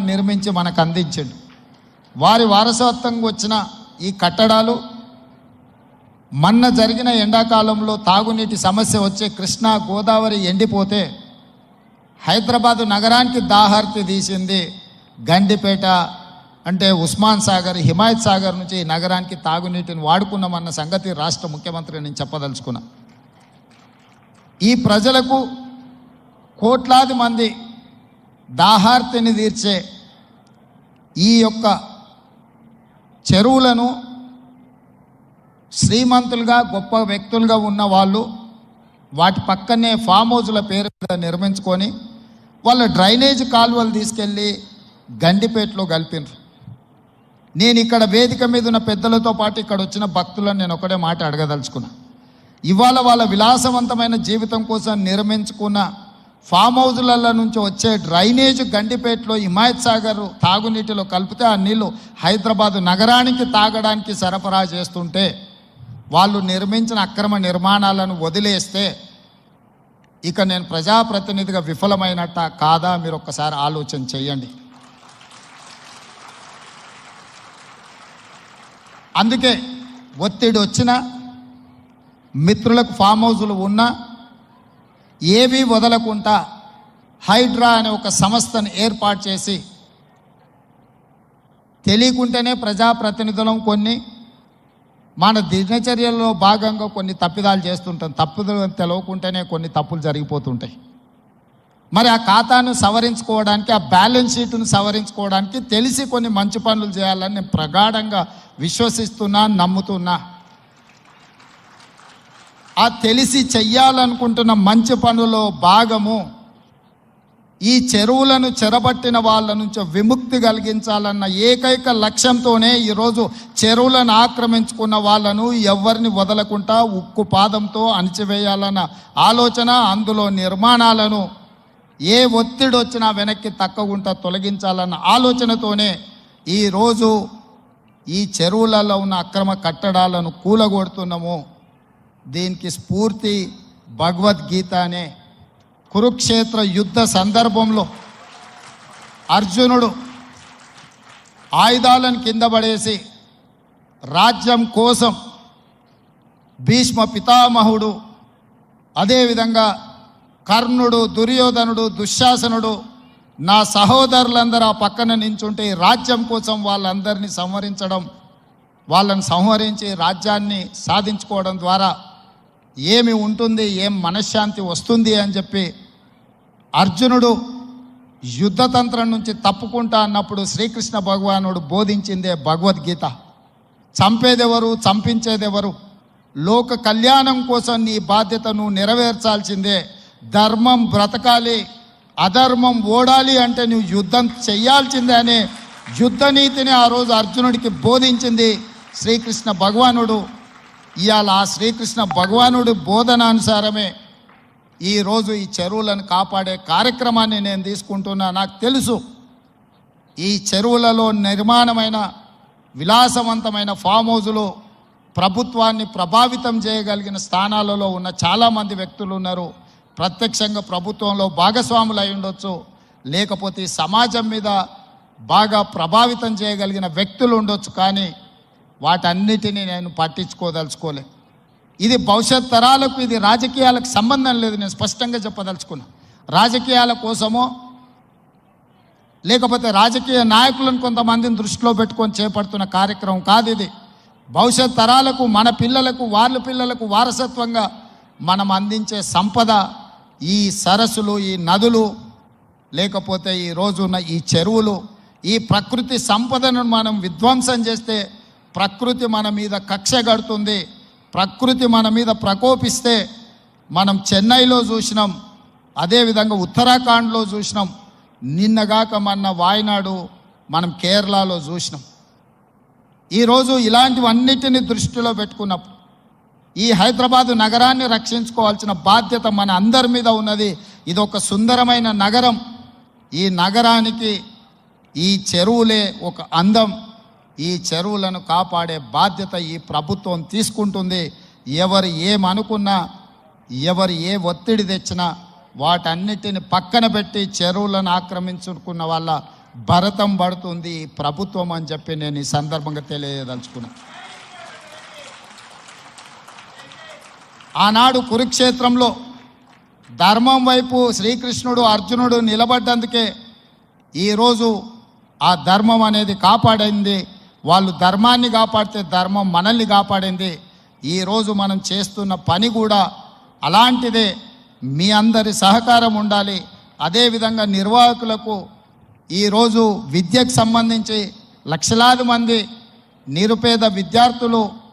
నిర్మించి మనకు అందించిండు. వారి వారసత్వంగా వచ్చిన ఈ కట్టడాలు మొన్న జరిగిన ఎండాకాలంలో తాగునీటి సమస్య వచ్చే కృష్ణా గోదావరి ఎండిపోతే హైదరాబాదు నగరానికి దాహార్తి తీసింది గండిపేట అంటే ఉస్మాన్ సాగర్, హిమాయత్ సాగర్ నుంచి ఈ నగరానికి తాగునీటిని వాడుకున్నామన్న సంగతి రాష్ట్ర ముఖ్యమంత్రి నేను చెప్పదలుచుకున్నా. ఈ ప్రజలకు కోట్లాది మంది దాహార్తిని తీర్చే ఈ యొక్క చెరువులను శ్రీమంతులుగా గొప్ప వ్యక్తులుగా ఉన్న వాళ్ళు వాటి పక్కనే ఫామ్ హౌజ్ల పేరు మీద నిర్మించుకొని వాళ్ళ డ్రైనేజ్ కాలువలు తీసుకెళ్ళి గండిపేటలో కలిపినారు. నేను ఇక్కడ వేదిక మీద ఉన్న పెద్దలతో పాటు ఇక్కడ వచ్చిన భక్తులను నేను ఒకటే మాట అడగదలుచుకున్నా. ఇవాళ వాళ్ళ విలాసవంతమైన జీవితం కోసం నిర్మించుకున్న ఫామ్ హౌజ్ల నుంచి వచ్చే డ్రైనేజ్ గండిపేటలో హిమాయత్ సాగర్ తాగునీటిలో కలిపితే ఆ నీళ్లు హైదరాబాదు నగరానికి తాగడానికి సరఫరా చేస్తుంటే వాళ్ళు నిర్మించిన అక్రమ నిర్మాణాలను వదిలేస్తే ఇక నేను ప్రజాప్రతినిధిగా విఫలమైనట్ట కాదా మీరు ఒక్కసారి ఆలోచన చేయండి. అందుకే ఒత్తిడి వచ్చినా మిత్రులకు ఫామ్ హౌజులు ఉన్నా ఏవి వదలకుండా హైడ్రా అనే ఒక సంస్థను ఏర్పాటు చేసి తెలియకుంటేనే ప్రజాప్రతినిధులం కొన్ని మన దినచర్యల్లో భాగంగా కొన్ని తప్పిదాలు చేస్తుంటాం. తప్పులు తెలవకుంటేనే కొన్ని తప్పులు జరిగిపోతుంటాయి. మరి ఆ ఖాతాను సవరించుకోవడానికి, ఆ బ్యాలెన్స్ షీట్ను సవరించుకోవడానికి తెలిసి కొన్ని మంచి పనులు చేయాలని నేను ప్రగాఢంగా విశ్వసిస్తున్నా, నమ్ముతున్నా. ఆ తెలిసి చెయ్యాలనుకుంటున్న మంచి పనులో భాగము ఈ చెరువులను చెరబట్టిన వాళ్ళ నుంచి విముక్తి కలిగించాలన్న ఏకైక లక్ష్యంతోనే ఈరోజు చెరువులను ఆక్రమించుకున్న వాళ్ళను ఎవరిని వదలకుండా ఉక్కు పాదంతో అణిచివేయాలన్న ఆలోచన, అందులో నిర్మాణాలను ఏ ఒత్తిడి వచ్చినా వెనక్కి తక్కకుండా తొలగించాలన్న ఆలోచనతోనే ఈరోజు ఈ చెరువులలో ఉన్న అక్రమ కట్టడాలను కూలగొడుతున్నాము. దీనికి స్ఫూర్తి భగవద్గీత అనే కురుక్షేత్ర యుద్ధ సందర్భంలో అర్జునుడు ఆయుధాలను కింద పడేసి రాజ్యం కోసం భీష్మ పితామహుడు, అదేవిధంగా కర్ణుడు, దుర్యోధనుడు, దుశ్శాసనుడు, నా సహోదరులందరూ ఆ పక్కన నించుంటే రాజ్యం కోసం వాళ్ళందరినీ సంహరించడం, వాళ్ళని సంహరించి రాజ్యాన్ని సాధించుకోవడం ద్వారా ఏమి ఉంటుంది, ఏం మనశ్శాంతి వస్తుంది అని చెప్పి అర్జునుడు యుద్ధతంత్రం నుంచి తప్పుకుంటా అన్నప్పుడు శ్రీకృష్ణ భగవానుడు బోధించిందే భగవద్గీత. చంపేదెవరు, చంపించేదెవరు, లోక కళ్యాణం కోసం నీ బాధ్యతను నెరవేర్చాల్సిందే. ధర్మం బ్రతకాలి, అధర్మం ఓడాలి అంటే నువ్వు యుద్ధం చెయ్యాల్సిందే అనే యుద్ధ నీతిని ఆ రోజు అర్జునుడికి బోధించింది శ్రీకృష్ణ భగవానుడు. ఇవాళ ఆ శ్రీకృష్ణ భగవానుడి బోధనానుసారమే ఈరోజు ఈ చెరువులను కాపాడే కార్యక్రమాన్ని నేను తీసుకుంటున్నా. నాకు తెలుసు ఈ చెరువులలో నిర్మాణమైన విలాసవంతమైన ఫామ్ హౌజులు ప్రభుత్వాన్ని ప్రభావితం చేయగలిగిన స్థానాలలో ఉన్న చాలామంది వ్యక్తులు ఉన్నారు. ప్రత్యక్షంగా ప్రభుత్వంలో భాగస్వాములు అయి ఉండొచ్చు, లేకపోతే సమాజం మీద బాగా ప్రభావితం చేయగలిగిన వ్యక్తులు ఉండొచ్చు. కానీ వాటన్నిటినీ నేను పట్టించుకోదలుచుకోలే. ఇది భవిష్యత్ తరాలకు, ఇది రాజకీయాలకు సంబంధం లేదు. నేను స్పష్టంగా చెప్పదలుచుకున్నా. రాజకీయాల కోసమో లేకపోతే రాజకీయ నాయకులను కొంతమందిని దృష్టిలో పెట్టుకొని చేపడుతున్న కార్యక్రమం కాదు ఇది. భవిష్యత్ తరాలకు, మన పిల్లలకు, వాళ్ళ పిల్లలకు వారసత్వంగా మనం అందించే సంపద ఈ సరస్సులు, ఈ నదులు, లేకపోతే ఈ రోజున్న ఈ చెరువులు. ఈ ప్రకృతి సంపదను మనం విధ్వంసం చేస్తే ప్రకృతి మన మీద కక్ష కడుతుంది. ప్రకృతి మన మీద ప్రకోపిస్తే మనం చెన్నైలో చూసినాం, అదేవిధంగా ఉత్తరాఖండ్లో చూసినాం, నిన్నగాక మొన్న వాయనాడు మనం కేరళలో చూసినాం. ఈరోజు ఇలాంటివన్నిటిని దృష్టిలో పెట్టుకున్నప్పుడు ఈ హైదరాబాదు నగరాన్ని రక్షించుకోవాల్సిన బాధ్యత మన అందరి మీద ఉన్నది. ఇది ఒక సుందరమైన నగరం. ఈ నగరానికి ఈ చెరువులే ఒక అందం. ఈ చెరువులను కాపాడే బాధ్యత ఈ ప్రభుత్వం తీసుకుంటుంది. ఎవరు ఏమనుకున్నా, ఎవరు ఏ ఒత్తిడి తెచ్చినా వాటన్నిటిని పక్కన పెట్టి చెరువులను ఆక్రమించుకున్న వాళ్ళ భరతం పడుతుంది ఈ ప్రభుత్వం అని చెప్పి నేను ఈ సందర్భంగా తెలియదలుచుకున్నా. ఆనాడు కురుక్షేత్రంలో ధర్మం వైపు శ్రీకృష్ణుడు అర్జునుడు నిలబడ్డందుకే ఈరోజు ఆ ధర్మం అనేది కాపాడింది. వాళ్ళు ధర్మాన్ని కాపాడితే ధర్మం మనల్ని కాపాడింది. ఈరోజు మనం చేస్తున్న పని కూడా అలాంటిదే. మీ అందరి సహకారం ఉండాలి. అదేవిధంగా నిర్వాహకులకు ఈరోజు విద్యకు సంబంధించి లక్షలాది మంది నిరుపేద విద్యార్థులు